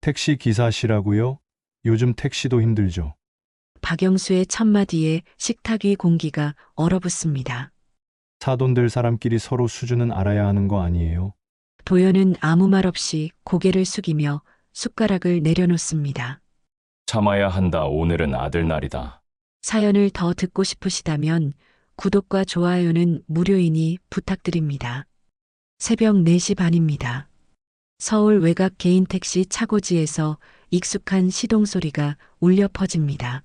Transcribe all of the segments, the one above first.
택시 기사시라고요? 요즘 택시도 힘들죠. 박영수의 첫마디에 식탁 위 공기가 얼어붙습니다. 사돈 될 사람끼리 서로 수준은 알아야 하는 거 아니에요? 도연은 아무 말 없이 고개를 숙이며 숟가락을 내려놓습니다. 참아야 한다. 오늘은 아들 날이다. 사연을 더 듣고 싶으시다면 구독과 좋아요는 무료이니 부탁드립니다. 새벽 4시 반입니다. 서울 외곽 개인 택시 차고지에서 익숙한 시동 소리가 울려 퍼집니다.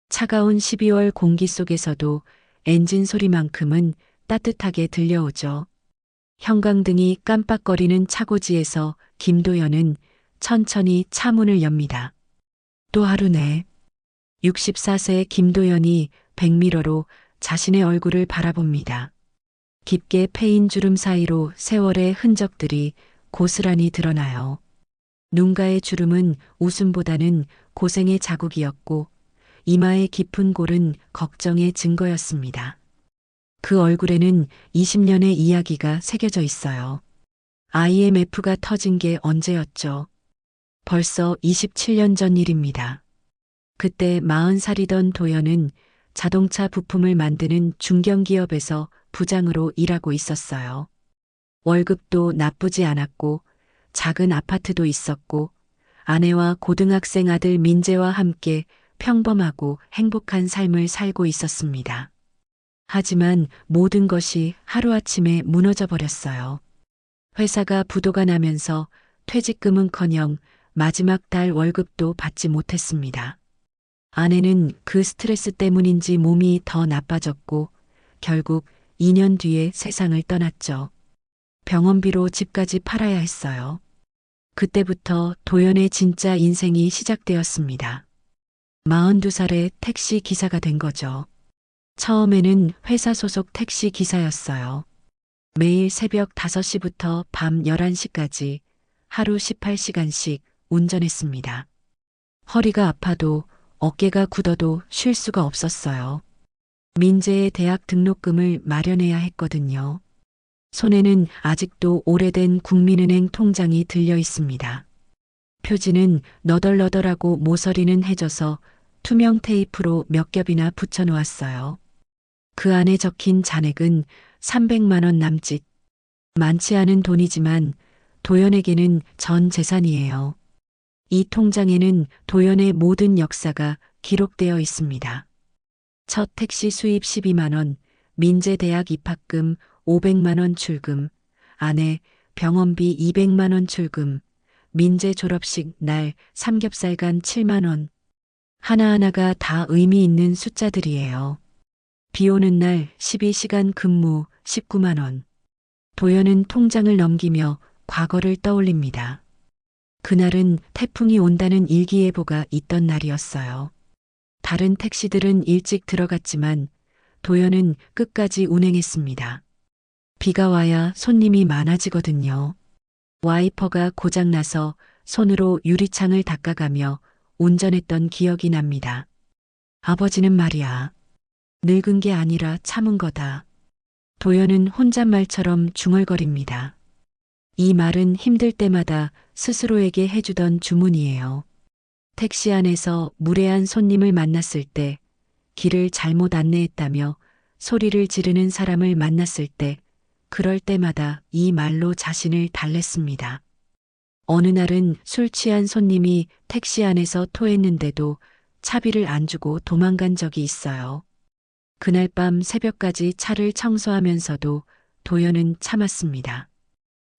차가운 12월 공기 속에서도 엔진 소리만큼은 따뜻하게 들려오죠. 형광등이 깜빡거리는 차고지에서 김도연은 천천히 차문을 엽니다. 또 하루네. 64세 김도연이 백미러로 자신의 얼굴을 바라봅니다. 깊게 패인 주름 사이로 세월의 흔적들이 고스란히 드러나요. 눈가의 주름은 웃음보다는 고생의 자국이었고 이마의 깊은 골은 걱정의 증거였습니다. 그 얼굴에는 20년의 이야기가 새겨져 있어요. IMF가 터진 게 언제였죠? 벌써 27년 전 일입니다. 그때 40살이던 도연은 자동차 부품을 만드는 중견기업에서 부장으로 일하고 있었어요. 월급도 나쁘지 않았고 작은 아파트도 있었고 아내와 고등학생 아들 민재와 함께 평범하고 행복한 삶을 살고 있었습니다. 하지만 모든 것이 하루아침에 무너져 버렸어요. 회사가 부도가 나면서 퇴직금은커녕 마지막 달 월급도 받지 못했습니다. 아내는 그 스트레스 때문인지 몸이 더 나빠졌고 결국 2년 뒤에 세상을 떠났죠. 병원비로 집까지 팔아야 했어요. 그때부터 도연의 진짜 인생이 시작되었습니다. 42살에 택시 기사가 된 거죠. 처음에는 회사 소속 택시 기사였어요. 매일 새벽 5시부터 밤 11시까지 하루 18시간씩 운전했습니다. 허리가 아파도 어깨가 굳어도 쉴 수가 없었어요. 민재의 대학 등록금을 마련해야 했거든요. 손에는 아직도 오래된 국민은행 통장이 들려 있습니다. 표지는 너덜너덜하고 모서리는 해져서 투명 테이프로 몇 겹이나 붙여 놓았어요. 그 안에 적힌 잔액은 300만 원 남짓. 많지 않은 돈이지만 도연에게는 전 재산이에요. 이 통장에는 도연의 모든 역사가 기록되어 있습니다. 첫 택시 수입 12만 원, 민재 대학 입학금 500만 원 출금, 아내 병원비 200만 원 출금, 민재 졸업식 날 삼겹살간 7만 원. 하나하나가 다 의미 있는 숫자들이에요. 비 오는 날 12시간 근무 19만 원. 도연은 통장을 넘기며 과거를 떠올립니다. 그날은 태풍이 온다는 일기예보가 있던 날이었어요. 다른 택시들은 일찍 들어갔지만 도연은 끝까지 운행했습니다. 비가 와야 손님이 많아지거든요. 와이퍼가 고장나서 손으로 유리창을 닦아가며 운전했던 기억이 납니다. 아버지는 말이야. 늙은 게 아니라 참은 거다. 도연은 혼잣말처럼 중얼거립니다. 이 말은 힘들 때마다 스스로에게 해주던 주문이에요. 택시 안에서 무례한 손님을 만났을 때, 길을 잘못 안내했다며 소리를 지르는 사람을 만났을 때, 그럴 때마다 이 말로 자신을 달랬습니다. 어느 날은 술 취한 손님이 택시 안에서 토했는데도 차비를 안 주고 도망간 적이 있어요. 그날 밤 새벽까지 차를 청소하면서도 도연은 참았습니다.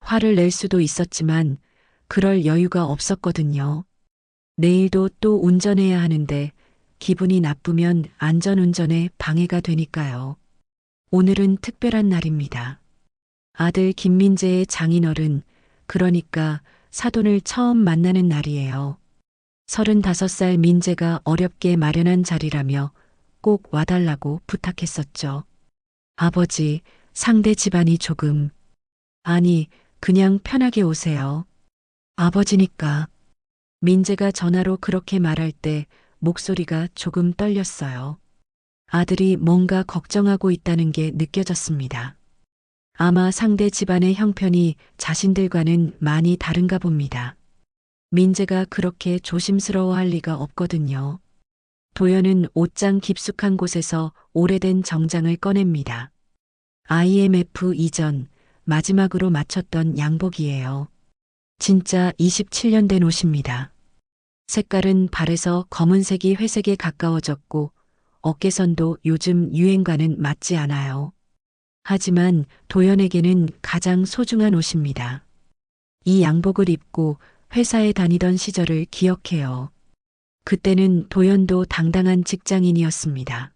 화를 낼 수도 있었지만 그럴 여유가 없었거든요. 내일도 또 운전해야 하는데 기분이 나쁘면 안전운전에 방해가 되니까요. 오늘은 특별한 날입니다. 아들 김민재의 장인어른, 그러니까 사돈을 처음 만나는 날이에요. 35살 민재가 어렵게 마련한 자리라며 꼭 와달라고 부탁했었죠. 아버지, 상대 집안이 조금, 아니, 그냥 편하게 오세요. 아버지니까. 민재가 전화로 그렇게 말할 때 목소리가 조금 떨렸어요. 아들이 뭔가 걱정하고 있다는 게 느껴졌습니다. 아마 상대 집안의 형편이 자신들과는 많이 다른가 봅니다. 민재가 그렇게 조심스러워할 리가 없거든요. 도연은 옷장 깊숙한 곳에서 오래된 정장을 꺼냅니다. IMF 이전 마지막으로 맞췄던 양복이에요. 진짜 27년 된 옷입니다. 색깔은 발에서 검은색이 회색에 가까워졌고 어깨선도 요즘 유행과는 맞지 않아요. 하지만 도연에게는 가장 소중한 옷입니다. 이 양복을 입고 회사에 다니던 시절을 기억해요. 그때는 도연도 당당한 직장인이었습니다.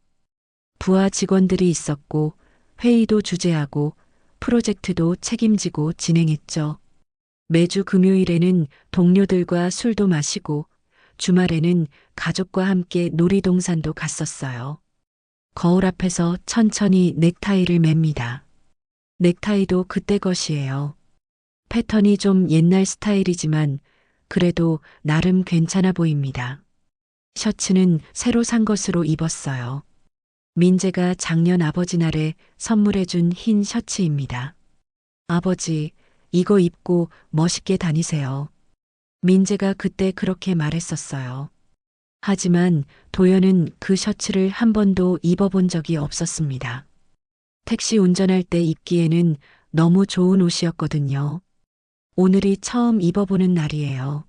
부하 직원들이 있었고 회의도 주재하고 프로젝트도 책임지고 진행했죠. 매주 금요일에는 동료들과 술도 마시고 주말에는 가족과 함께 놀이동산도 갔었어요. 거울 앞에서 천천히 넥타이를 맵니다. 넥타이도 그때 것이에요. 패턴이 좀 옛날 스타일이지만 그래도 나름 괜찮아 보입니다. 셔츠는 새로 산 것으로 입었어요. 민재가 작년 아버지 날에 선물해준 흰 셔츠입니다. 아버지, 이거 입고 멋있게 다니세요. 민재가 그때 그렇게 말했었어요. 하지만 도연은 그 셔츠를 한 번도 입어본 적이 없었습니다. 택시 운전할 때 입기에는 너무 좋은 옷이었거든요. 오늘이 처음 입어보는 날이에요.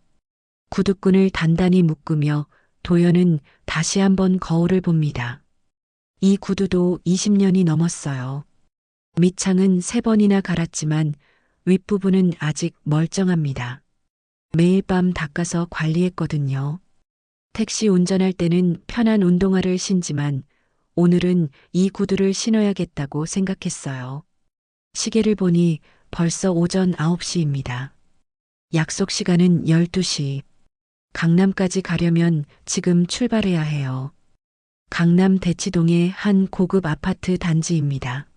구두끈을 단단히 묶으며 도연은 다시 한번 거울을 봅니다. 이 구두도 20년이 넘었어요. 밑창은 3번이나 갈았지만 윗부분은 아직 멀쩡합니다. 매일 밤 닦아서 관리했거든요. 택시 운전할 때는 편한 운동화를 신지만 오늘은 이 구두를 신어야겠다고 생각했어요. 시계를 보니 벌써 오전 9시입니다. 약속 시간은 12시. 강남까지 가려면 지금 출발해야 해요. 강남 대치동의 한 고급 아파트 단지입니다.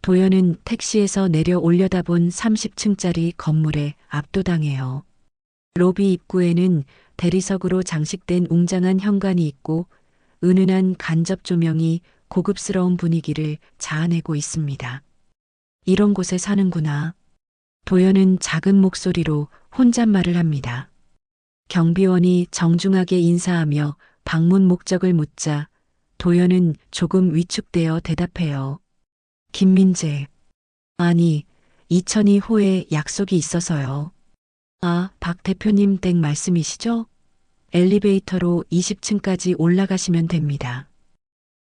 도연은 택시에서 내려 올려다본 30층짜리 건물에 압도당해요. 로비 입구에는 대리석으로 장식된 웅장한 현관이 있고 은은한 간접 조명이 고급스러운 분위기를 자아내고 있습니다. 이런 곳에 사는구나. 도연은 작은 목소리로 혼잣말을 합니다. 경비원이 정중하게 인사하며 방문 목적을 묻자 도연은 조금 위축되어 대답해요. 김민재. 아니, 2002호에 약속이 있어서요. 아, 박 대표님 댁 말씀이시죠? 엘리베이터로 20층까지 올라가시면 됩니다.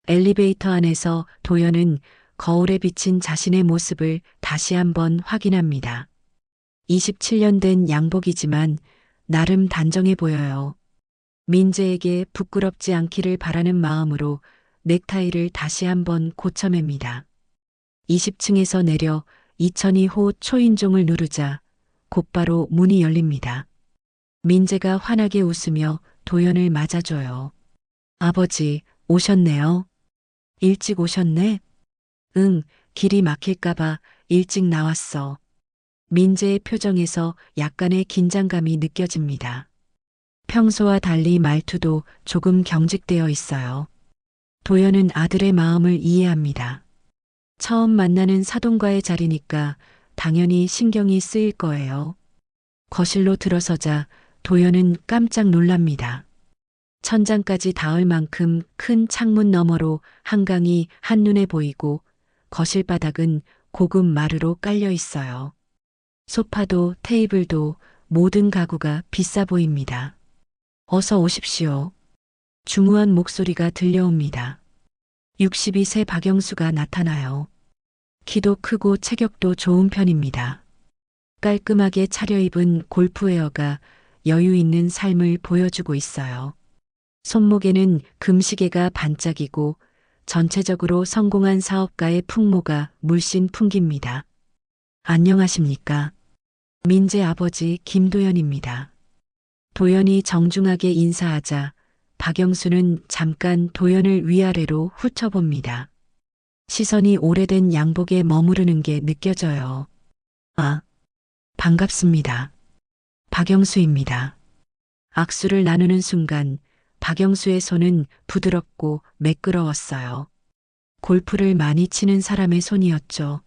엘리베이터 안에서 도연은 거울에 비친 자신의 모습을 다시 한번 확인합니다. 27년 된 양복이지만 나름 단정해 보여요. 민재에게 부끄럽지 않기를 바라는 마음으로 넥타이를 다시 한번 고쳐맵니다. 20층에서 내려 2002호 초인종을 누르자 곧바로 문이 열립니다. 민재가 환하게 웃으며 도연을 맞아줘요. 아버지, 오셨네요. 일찍 오셨네? 응, 길이 막힐까봐 일찍 나왔어. 민재의 표정에서 약간의 긴장감이 느껴집니다. 평소와 달리 말투도 조금 경직되어 있어요. 도연은 아들의 마음을 이해합니다. 처음 만나는 사돈과의 자리니까 당연히 신경이 쓰일 거예요. 거실로 들어서자 도연은 깜짝 놀랍니다. 천장까지 닿을 만큼 큰 창문 너머로 한강이 한눈에 보이고 거실 바닥은 고급 마루로 깔려 있어요. 소파도 테이블도 모든 가구가 비싸 보입니다. 어서 오십시오. 중후한 목소리가 들려옵니다. 62세 박영수가 나타나요. 키도 크고 체격도 좋은 편입니다. 깔끔하게 차려입은 골프웨어가 여유 있는 삶을 보여주고 있어요. 손목에는 금시계가 반짝이고 전체적으로 성공한 사업가의 풍모가 물씬 풍깁니다. 안녕하십니까? 민재 아버지 김도연입니다. 도연이 정중하게 인사하자 박영수는 잠깐 도연을 위아래로 훑어봅니다. 시선이 오래된 양복에 머무르는 게 느껴져요. 아, 반갑습니다. 박영수입니다. 악수를 나누는 순간 박영수의 손은 부드럽고 매끄러웠어요. 골프를 많이 치는 사람의 손이었죠.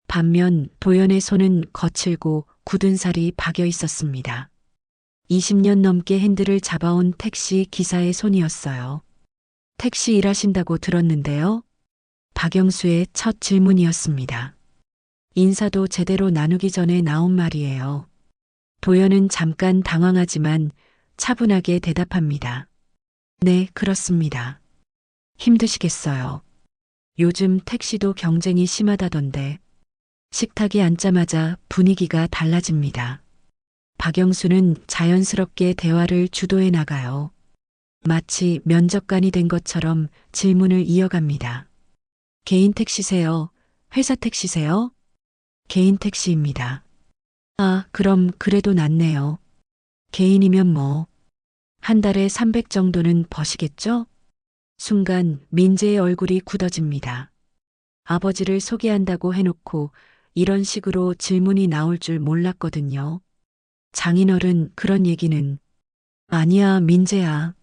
반면 도연의 손은 거칠고 굳은 살이 박여 있었습니다. 20년 넘게 핸들을 잡아온 택시 기사의 손이었어요. 택시 일하신다고 들었는데요. 박영수의 첫 질문이었습니다. 인사도 제대로 나누기 전에 나온 말이에요. 도연은 잠깐 당황하지만 차분하게 대답합니다. 네, 그렇습니다. 힘드시겠어요. 요즘 택시도 경쟁이 심하다던데. 식탁에 앉자마자 분위기가 달라집니다. 박영수는 자연스럽게 대화를 주도해 나가요. 마치 면접관이 된 것처럼 질문을 이어갑니다. 개인 택시세요? 회사 택시세요? 개인 택시입니다. 아, 그럼 그래도 낫네요. 개인이면 뭐, 한 달에 300 정도는 버시겠죠? 순간 민재의 얼굴이 굳어집니다. 아버지를 소개한다고 해놓고 이런 식으로 질문이 나올 줄 몰랐거든요. 장인어른 그런 얘기는. 아니야, 민재야.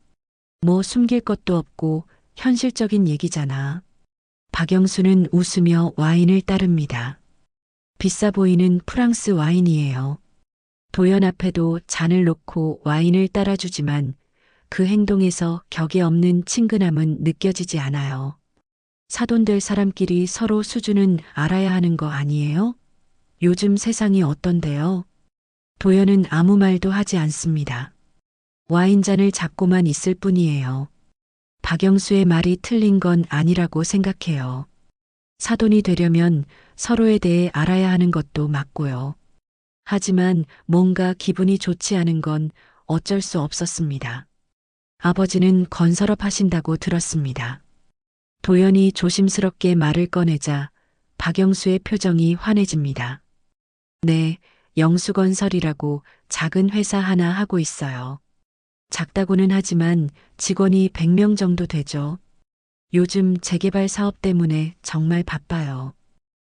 뭐 숨길 것도 없고 현실적인 얘기잖아. 박영수는 웃으며 와인을 따릅니다. 비싸 보이는 프랑스 와인이에요. 도연 앞에도 잔을 놓고 와인을 따라주지만 그 행동에서 격이 없는 친근함은 느껴지지 않아요. 사돈될 사람끼리 서로 수준은 알아야 하는 거 아니에요? 요즘 세상이 어떤데요? 도연은 아무 말도 하지 않습니다. 와인잔을 잡고만 있을 뿐이에요. 박영수의 말이 틀린 건 아니라고 생각해요. 사돈이 되려면 서로에 대해 알아야 하는 것도 맞고요. 하지만 뭔가 기분이 좋지 않은 건 어쩔 수 없었습니다. 아버지는 건설업 하신다고 들었습니다. 도연이 조심스럽게 말을 꺼내자 박영수의 표정이 환해집니다. 네, 영수건설이라고 작은 회사 하나 하고 있어요. 작다고는 하지만 직원이 100명 정도 되죠. 요즘 재개발 사업 때문에 정말 바빠요.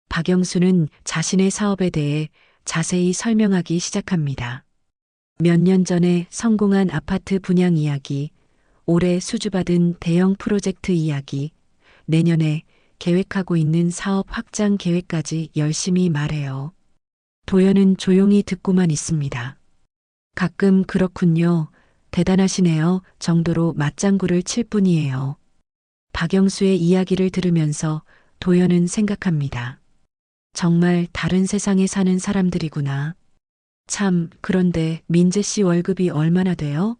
박영수는 자신의 사업에 대해 자세히 설명하기 시작합니다. 몇 년 전에 성공한 아파트 분양 이야기, 올해 수주받은 대형 프로젝트 이야기, 내년에 계획하고 있는 사업 확장 계획까지 열심히 말해요. 도연은 조용히 듣고만 있습니다. 가끔 그렇군요. 대단하시네요. 정도로 맞장구를 칠 뿐이에요. 박영수의 이야기를 들으면서 도연은 생각합니다. 정말 다른 세상에 사는 사람들이구나. 참, 그런데 민재 씨 월급이 얼마나 돼요?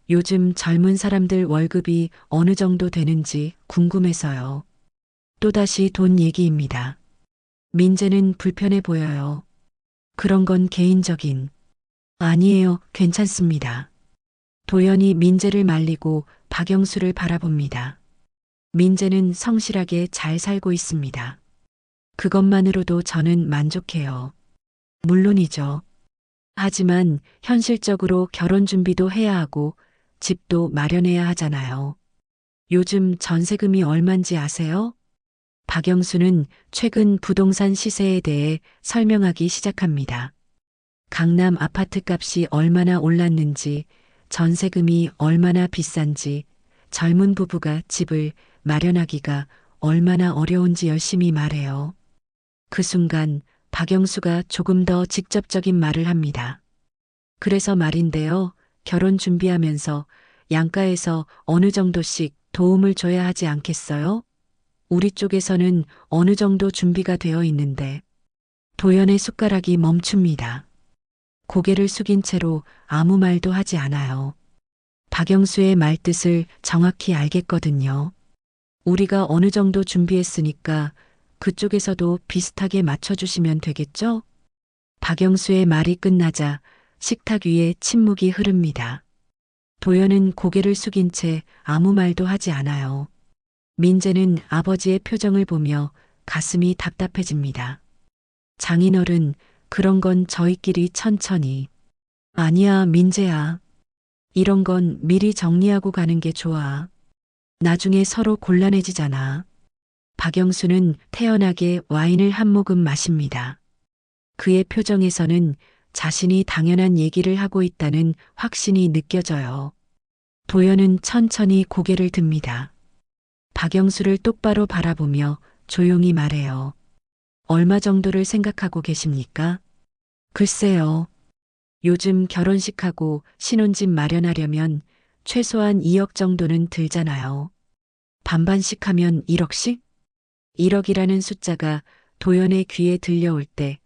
요즘 젊은 사람들 월급이 어느 정도 되는지 궁금해서요. 또다시 돈 얘기입니다. 민재는 불편해 보여요. 그런 건 개인적인. 아니에요, 괜찮습니다. 도연이 민재를 말리고 박영수를 바라봅니다. 민재는 성실하게 잘 살고 있습니다. 그것만으로도 저는 만족해요. 물론이죠. 하지만 현실적으로 결혼 준비도 해야 하고 집도 마련해야 하잖아요. 요즘 전세금이 얼만지 아세요? 박영수는 최근 부동산 시세에 대해 설명하기 시작합니다. 강남 아파트 값이 얼마나 올랐는지, 전세금이 얼마나 비싼지, 젊은 부부가 집을 마련하기가 얼마나 어려운지 열심히 말해요. 그 순간 박영수가 조금 더 직접적인 말을 합니다. 그래서 말인데요. 결혼 준비하면서 양가에서 어느 정도씩 도움을 줘야 하지 않겠어요? 우리 쪽에서는 어느 정도 준비가 되어 있는데. 도연의 숟가락이 멈춥니다. 고개를 숙인 채로 아무 말도 하지 않아요. 박영수의 말뜻을 정확히 알겠거든요. 우리가 어느 정도 준비했으니까 그쪽에서도 비슷하게 맞춰주시면 되겠죠? 박영수의 말이 끝나자 식탁 위에 침묵이 흐릅니다. 도연은 고개를 숙인 채 아무 말도 하지 않아요. 민재는 아버지의 표정을 보며 가슴이 답답해집니다. 장인어른, 그런 건 저희끼리 천천히. 아니야, 민재야. 이런 건 미리 정리하고 가는 게 좋아. 나중에 서로 곤란해지잖아. 박영수는 태연하게 와인을 한 모금 마십니다. 그의 표정에서는 자신이 당연한 얘기를 하고 있다는 확신이 느껴져요. 도연은 천천히 고개를 듭니다. 박영수를 똑바로 바라보며 조용히 말해요. 얼마 정도를 생각하고 계십니까? 글쎄요. 요즘 결혼식하고 신혼집 마련하려면 최소한 2억 정도는 들잖아요. 반반씩 하면 1억씩? 1억이라는 숫자가 도연의 귀에 들려올 때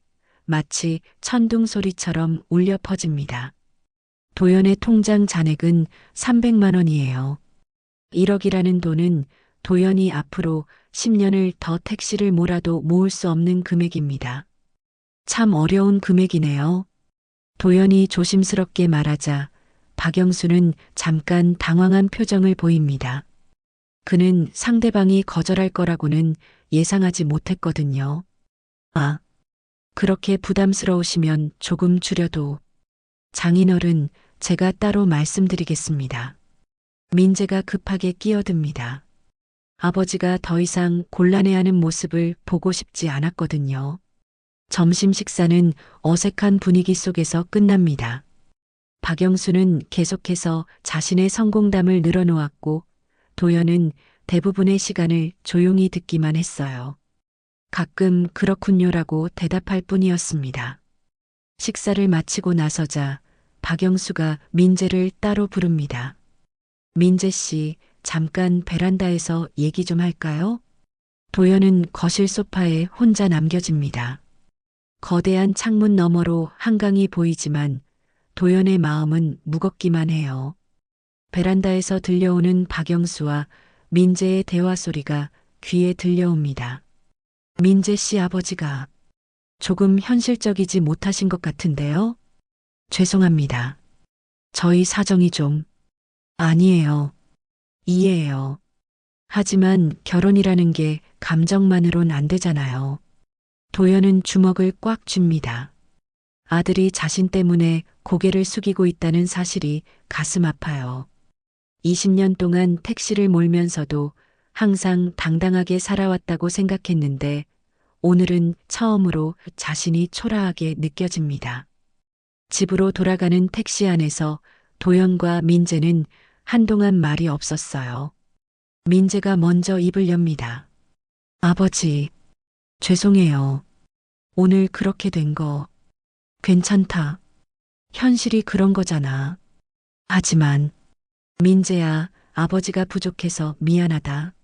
마치 천둥 소리처럼 울려 퍼집니다. 도연의 통장 잔액은 300만 원이에요. 1억이라는 돈은 도연이 앞으로 10년을 더 택시를 몰아도 모을 수 없는 금액입니다. 참 어려운 금액이네요. 도연이 조심스럽게 말하자 박영수는 잠깐 당황한 표정을 보입니다. 그는 상대방이 거절할 거라고는 예상하지 못했거든요. 아, 그렇게 부담스러우시면 조금 줄여도. 장인어른, 제가 따로 말씀드리겠습니다. 민재가 급하게 끼어듭니다. 아버지가 더 이상 곤란해하는 모습을 보고 싶지 않았거든요. 점심 식사는 어색한 분위기 속에서 끝납니다. 박영수는 계속해서 자신의 성공담을 늘어놓았고 도연은 대부분의 시간을 조용히 듣기만 했어요. 가끔 그렇군요라고 대답할 뿐이었습니다. 식사를 마치고 나서자 박영수가 민재를 따로 부릅니다. 민재 씨, 잠깐 베란다에서 얘기 좀 할까요? 도연은 거실 소파에 혼자 남겨집니다. 거대한 창문 너머로 한강이 보이지만 도연의 마음은 무겁기만 해요. 베란다에서 들려오는 박영수와 민재의 대화 소리가 귀에 들려옵니다. 민재 씨 아버지가 조금 현실적이지 못하신 것 같은데요? 죄송합니다. 저희 사정이 좀... 아니에요. 이해해요. 하지만 결혼이라는 게 감정만으론 안 되잖아요. 도연은 주먹을 꽉 쥡니다. 아들이 자신 때문에 고개를 숙이고 있다는 사실이 가슴 아파요. 20년 동안 택시를 몰면서도 항상 당당하게 살아왔다고 생각했는데 오늘은 처음으로 자신이 초라하게 느껴집니다. 집으로 돌아가는 택시 안에서 도연과 민재는 한동안 말이 없었어요. 민재가 먼저 입을 엽니다. 아버지, 죄송해요. 오늘 그렇게 된 거 괜찮다. 현실이 그런 거잖아. 하지만 민재야, 아버지가 부족해서 미안하다.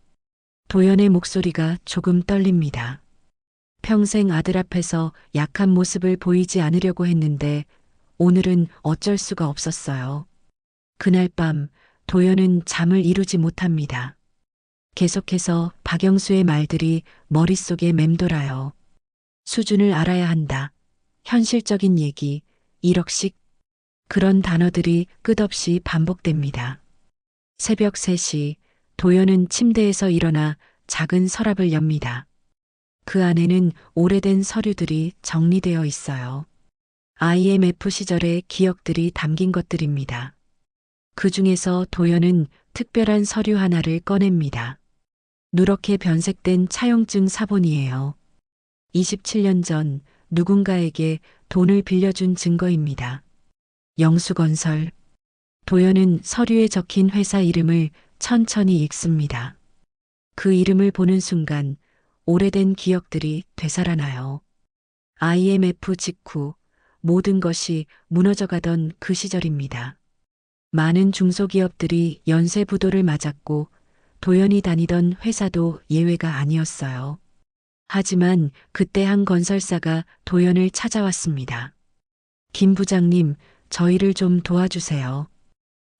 도연의 목소리가 조금 떨립니다. 평생 아들 앞에서 약한 모습을 보이지 않으려고 했는데 오늘은 어쩔 수가 없었어요. 그날 밤 도연은 잠을 이루지 못합니다. 계속해서 박영수의 말들이 머릿속에 맴돌아요. 수준을 알아야 한다. 현실적인 얘기, 1억씩. 그런 단어들이 끝없이 반복됩니다. 새벽 3시 도연은 침대에서 일어나 작은 서랍을 엽니다. 그 안에는 오래된 서류들이 정리되어 있어요. IMF 시절의 기억들이 담긴 것들입니다. 그 중에서 도연은 특별한 서류 하나를 꺼냅니다. 누렇게 변색된 차용증 사본이에요. 27년 전 누군가에게 돈을 빌려준 증거입니다. 영수건설. 도연은 서류에 적힌 회사 이름을 천천히 읽습니다. 그 이름을 보는 순간 오래된 기억들이 되살아나요. IMF 직후 모든 것이 무너져가던 그 시절입니다. 많은 중소기업들이 연쇄 부도를 맞았고 도연이 다니던 회사도 예외가 아니었어요. 하지만 그때 한 건설사가 도연을 찾아왔습니다. 김 부장님, 저희를 좀 도와주세요.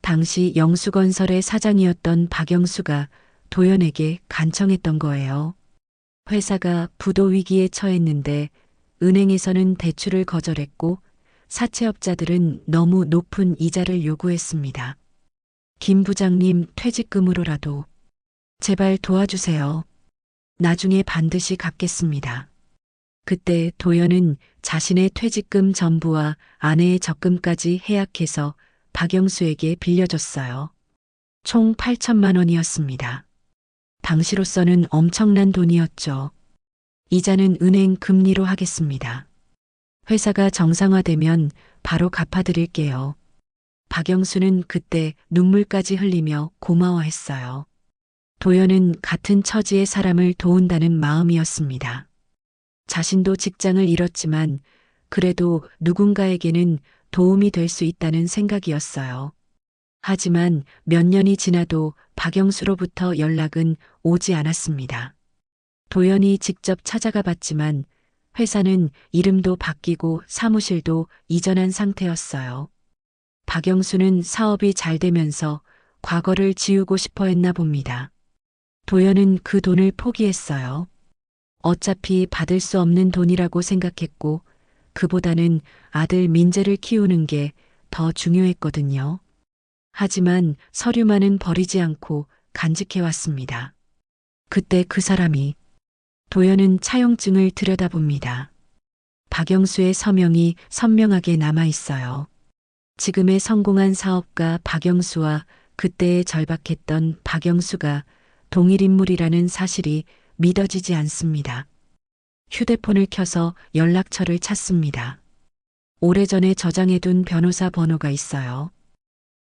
당시 영수건설의 사장이었던 박영수가 도연에게 간청했던 거예요. 회사가 부도 위기에 처했는데 은행에서는 대출을 거절했고 사채업자들은 너무 높은 이자를 요구했습니다. 김 부장님 퇴직금으로라도 제발 도와주세요. 나중에 반드시 갚겠습니다. 그때 도연은 자신의 퇴직금 전부와 아내의 적금까지 해약해서 박영수에게 빌려줬어요. 총 8천만 원이었습니다. 당시로서는 엄청난 돈이었죠. 이자는 은행 금리로 하겠습니다. 회사가 정상화되면 바로 갚아드릴게요. 박영수는 그때 눈물까지 흘리며 고마워했어요. 도연은 같은 처지의 사람을 도운다는 마음이었습니다. 자신도 직장을 잃었지만 그래도 누군가에게는 도움이 될 수 있다는 생각이었어요. 하지만 몇 년이 지나도 박영수로부터 연락은 오지 않았습니다. 도연이 직접 찾아가 봤지만 회사는 이름도 바뀌고 사무실도 이전한 상태였어요. 박영수는 사업이 잘 되면서 과거를 지우고 싶어 했나 봅니다. 도연은 그 돈을 포기했어요. 어차피 받을 수 없는 돈이라고 생각했고 그보다는 아들 민재를 키우는 게 더 중요했거든요. 하지만 서류만은 버리지 않고 간직해왔습니다. 그때 그 사람이 도연은 차용증을 들여다봅니다. 박영수의 서명이 선명하게 남아있어요. 지금의 성공한 사업가 박영수와 그때의 절박했던 박영수가 동일 인물이라는 사실이 믿어지지 않습니다. 휴대폰을 켜서 연락처를 찾습니다. 오래전에 저장해둔 변호사 번호가 있어요.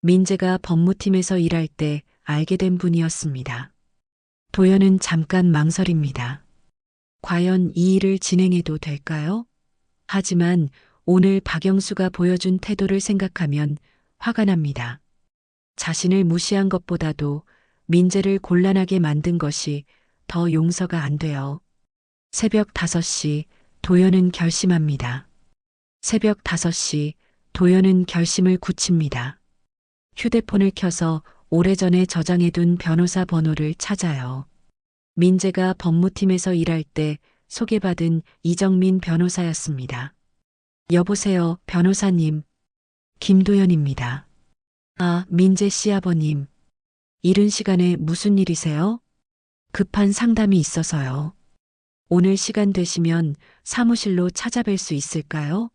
민재가 법무팀에서 일할 때 알게 된 분이었습니다. 도연은 잠깐 망설입니다. 과연 이 일을 진행해도 될까요? 하지만 오늘 박영수가 보여준 태도를 생각하면 화가 납니다. 자신을 무시한 것보다도 민재를 곤란하게 만든 것이 더 용서가 안 돼요. 새벽 5시 도연은 결심합니다. 새벽 5시 도연은 결심을 굳힙니다. 휴대폰을 켜서 오래전에 저장해둔 변호사 번호를 찾아요. 민재가 법무팀에서 일할 때 소개받은 이정민 변호사였습니다. 여보세요, 변호사님. 김도연입니다. 아, 민재 씨 아버님. 이른 시간에 무슨 일이세요? 급한 상담이 있어서요. 오늘 시간 되시면 사무실로 찾아뵐 수 있을까요?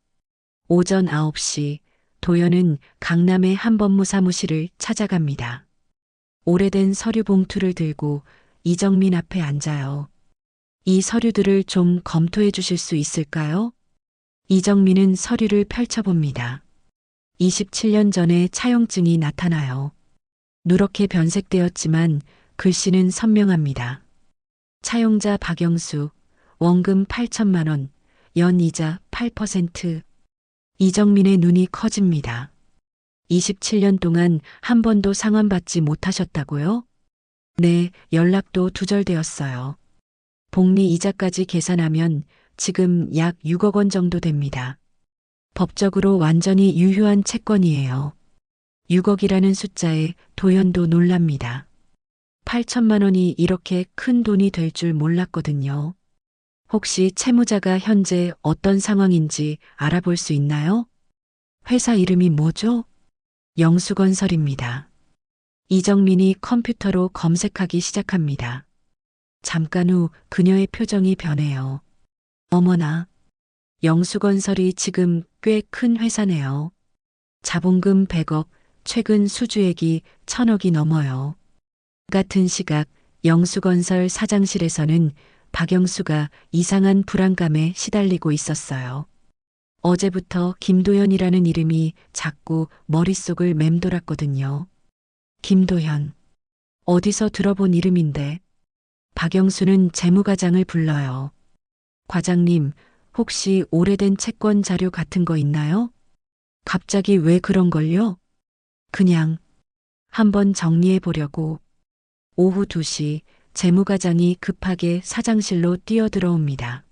오전 9시 도연은 강남의 한 법무 사무실을 찾아갑니다. 오래된 서류 봉투를 들고 이정민 앞에 앉아요. 이 서류들을 좀 검토해 주실 수 있을까요? 이정민은 서류를 펼쳐봅니다. 27년 전에 차용증이 나타나요. 누렇게 변색되었지만 글씨는 선명합니다. 차용자 박영수, 원금 8천만 원, 연이자 8%. 이정민의 눈이 커집니다. 27년 동안 한 번도 상환받지 못하셨다고요? 네, 연락도 두절되었어요. 복리 이자까지 계산하면 지금 약 6억 원 정도 됩니다. 법적으로 완전히 유효한 채권이에요. 6억이라는 숫자에 도연도 놀랍니다. 8천만 원이 이렇게 큰 돈이 될 줄 몰랐거든요. 혹시 채무자가 현재 어떤 상황인지 알아볼 수 있나요? 회사 이름이 뭐죠? 영수건설입니다. 이정민이 컴퓨터로 검색하기 시작합니다. 잠깐 후 그녀의 표정이 변해요. 어머나, 영수건설이 지금 꽤 큰 회사네요. 자본금 100억, 최근 수주액이 1,000억이 넘어요. 같은 시각 영수건설 사장실에서는 박영수가 이상한 불안감에 시달리고 있었어요. 어제부터 김도연이라는 이름이 자꾸 머릿속을 맴돌았거든요. 김도연. 어디서 들어본 이름인데. 박영수는 재무과장을 불러요. 과장님, 혹시 오래된 채권 자료 같은 거 있나요? 갑자기 왜 그런 걸요? 그냥 한번 정리해 보려고. 오후 2시 재무과장이 급하게 사장실로 뛰어들어옵니다.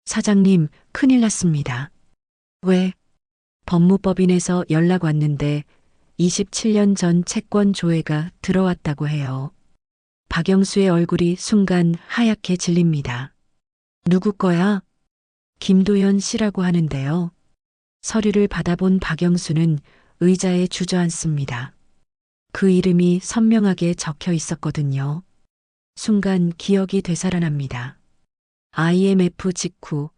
사장님, 큰일 났습니다. 왜? 법무법인에서 연락 왔는데 27년 전 채권 조회가 들어왔다고 해요. 박영수의 얼굴이 순간 하얗게 질립니다. 누구 거야? 김도연 씨라고 하는데요. 서류를 받아본 박영수는 의자에 주저앉습니다. 그 이름이 선명하게 적혀 있었거든요. 순간 기억이 되살아납니다. IMF 직후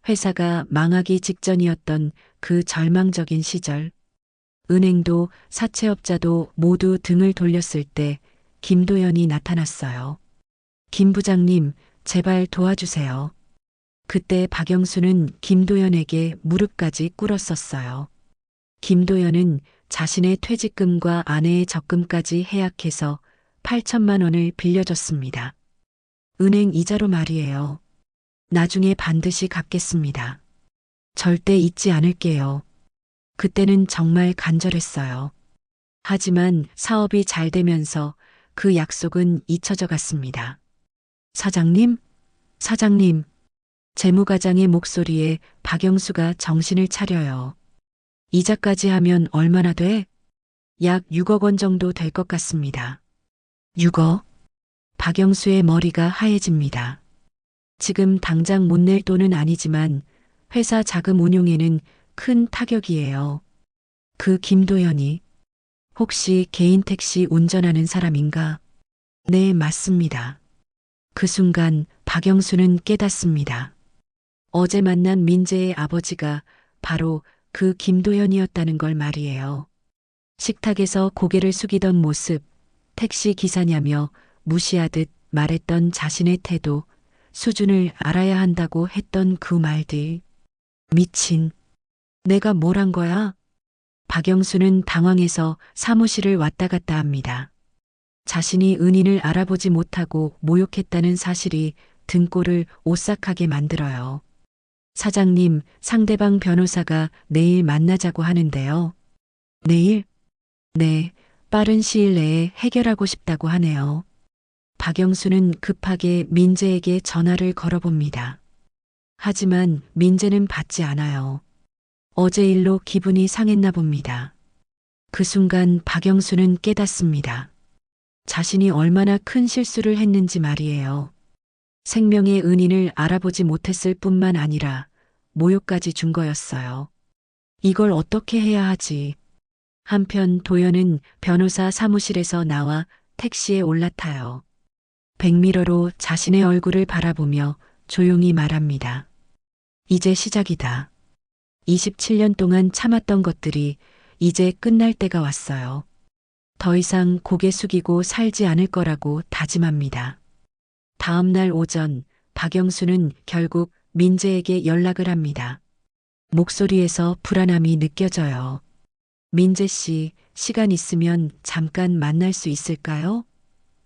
회사가 망하기 직전이었던 그 절망적인 시절, 은행도 사채업자도 모두 등을 돌렸을 때 김도연이 나타났어요. 김 부장님, 제발 도와주세요. 그때 박영수는 김도연에게 무릎까지 꿇었었어요. 김도연은 자신의 퇴직금과 아내의 적금까지 해약해서 8천만 원을 빌려줬습니다. 은행 이자로 말이에요. 나중에 반드시 갚겠습니다. 절대 잊지 않을게요. 그때는 정말 간절했어요. 하지만 사업이 잘 되면서 그 약속은 잊혀져 갔습니다. 사장님, 사장님. 재무과장의 목소리에 박영수가 정신을 차려요. 이자까지 하면 얼마나 돼? 약 6억 원 정도 될 것 같습니다. 6억? 박영수의 머리가 하얘집니다. 지금 당장 못 낼 돈은 아니지만 회사 자금 운용에는 큰 타격이에요. 그 김도연이 혹시 개인 택시 운전하는 사람인가? 네, 맞습니다. 그 순간 박영수는 깨닫습니다. 어제 만난 민재의 아버지가 바로 그 김도연이었다는 걸 말이에요. 식탁에서 고개를 숙이던 모습, 택시 기사냐며 무시하듯 말했던 자신의 태도, 수준을 알아야 한다고 했던 그 말들. 미친. 내가 뭘 한 거야? 박영수는 당황해서 사무실을 왔다 갔다 합니다. 자신이 은인을 알아보지 못하고 모욕했다는 사실이 등골을 오싹하게 만들어요. 사장님, 상대방 변호사가 내일 만나자고 하는데요. 내일? 네, 빠른 시일 내에 해결하고 싶다고 하네요. 박영수는 급하게 민재에게 전화를 걸어봅니다. 하지만 민재는 받지 않아요. 어제 일로 기분이 상했나 봅니다. 그 순간 박영수는 깨닫습니다. 자신이 얼마나 큰 실수를 했는지 말이에요. 생명의 은인을 알아보지 못했을 뿐만 아니라 모욕까지 준 거였어요. 이걸 어떻게 해야 하지? 한편 도연은 변호사 사무실에서 나와 택시에 올라타요. 백미러로 자신의 얼굴을 바라보며 조용히 말합니다. 이제 시작이다. 27년 동안 참았던 것들이 이제 끝날 때가 왔어요. 더 이상 고개 숙이고 살지 않을 거라고 다짐합니다. 다음 날 오전 박영수는 결국 민재에게 연락을 합니다. 목소리에서 불안함이 느껴져요. 민재 씨, 시간 있으면 잠깐 만날 수 있을까요?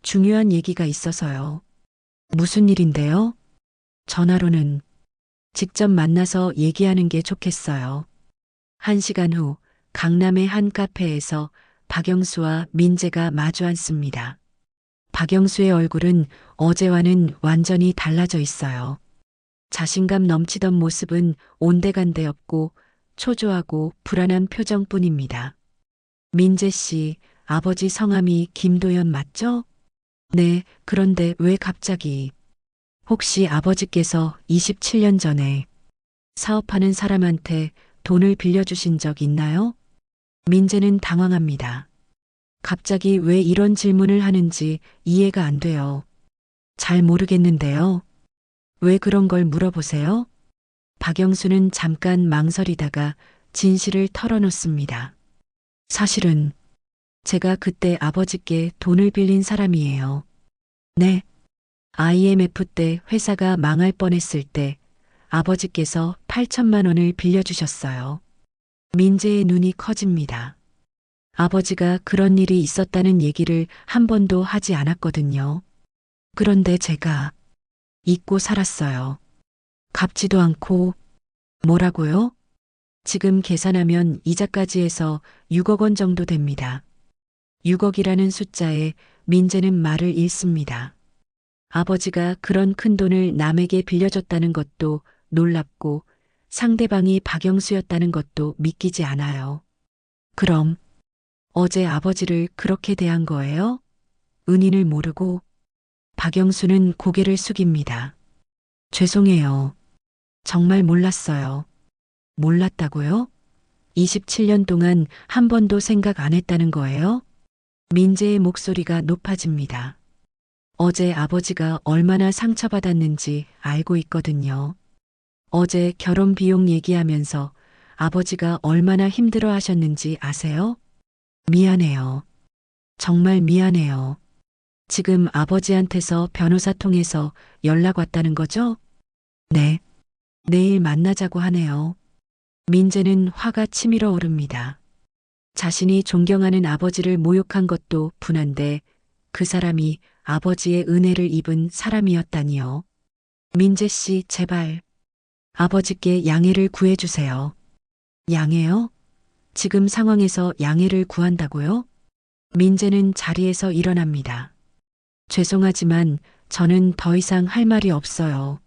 중요한 얘기가 있어서요. 무슨 일인데요? 전화로는 직접 만나서 얘기하는 게 좋겠어요. 1시간 후 강남의 한 카페에서 박영수와 민재가 마주 앉습니다. 박영수의 얼굴은 어제와는 완전히 달라져 있어요. 자신감 넘치던 모습은 온데간데 없고 초조하고 불안한 표정뿐입니다. 민재 씨, 아버지 성함이 김도연 맞죠? 네, 그런데 왜 갑자기? 혹시 아버지께서 27년 전에 사업하는 사람한테 돈을 빌려주신 적 있나요? 민재는 당황합니다. 갑자기 왜 이런 질문을 하는지 이해가 안 돼요. 잘 모르겠는데요. 왜 그런 걸 물어보세요? 박영수는 잠깐 망설이다가 진실을 털어놓습니다. 사실은 제가 그때 아버지께 돈을 빌린 사람이에요. 네. IMF 때 회사가 망할 뻔했을 때 아버지께서 8천만 원을 빌려주셨어요. 민재의 눈이 커집니다. 아버지가 그런 일이 있었다는 얘기를 한 번도 하지 않았거든요. 그런데 제가 잊고 살았어요. 갚지도 않고. 뭐라고요? 지금 계산하면 이자까지 해서 6억 원 정도 됩니다. 6억이라는 숫자에 민재는 말을 잃습니다. 아버지가 그런 큰 돈을 남에게 빌려줬다는 것도 놀랍고 상대방이 박영수였다는 것도 믿기지 않아요. 그럼 어제 아버지를 그렇게 대한 거예요? 은인을 모르고? 박영수는 고개를 숙입니다. 죄송해요. 정말 몰랐어요. 몰랐다고요? 27년 동안 한 번도 생각 안 했다는 거예요? 민재의 목소리가 높아집니다. 어제 아버지가 얼마나 상처받았는지 알고 있거든요. 어제 결혼 비용 얘기하면서 아버지가 얼마나 힘들어 하셨는지 아세요? 미안해요. 정말 미안해요. 지금 아버지한테서 변호사 통해서 연락 왔다는 거죠? 네. 내일 만나자고 하네요. 민재는 화가 치밀어 오릅니다. 자신이 존경하는 아버지를 모욕한 것도 분한데 그 사람이 아버지의 은혜를 입은 사람이었다니요. 민재 씨, 제발 아버지께 양해를 구해주세요. 양해요? 지금 상황에서 양해를 구한다고요? 민재는 자리에서 일어납니다. 죄송하지만 저는 더 이상 할 말이 없어요.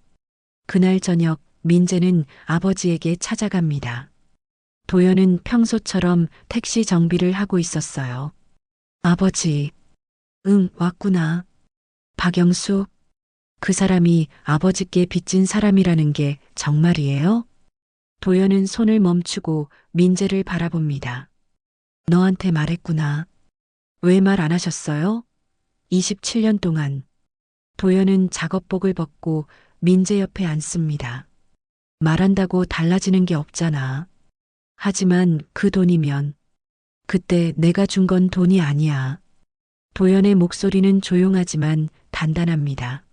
그날 저녁 민재는 아버지에게 찾아갑니다. 도연은 평소처럼 택시 정비를 하고 있었어요. 아버지, 응, 왔구나. 박영수, 그 사람이 아버지께 빚진 사람이라는 게 정말이에요? 도연은 손을 멈추고 민재를 바라봅니다. 너한테 말했구나. 왜 말 안 하셨어요? 27년 동안. 도연은 작업복을 벗고 민재 옆에 앉습니다. 말한다고 달라지는 게 없잖아. 하지만 그 돈이면 그때 내가 준 건 돈이 아니야. 도연의 목소리는 조용하지만 단단합니다.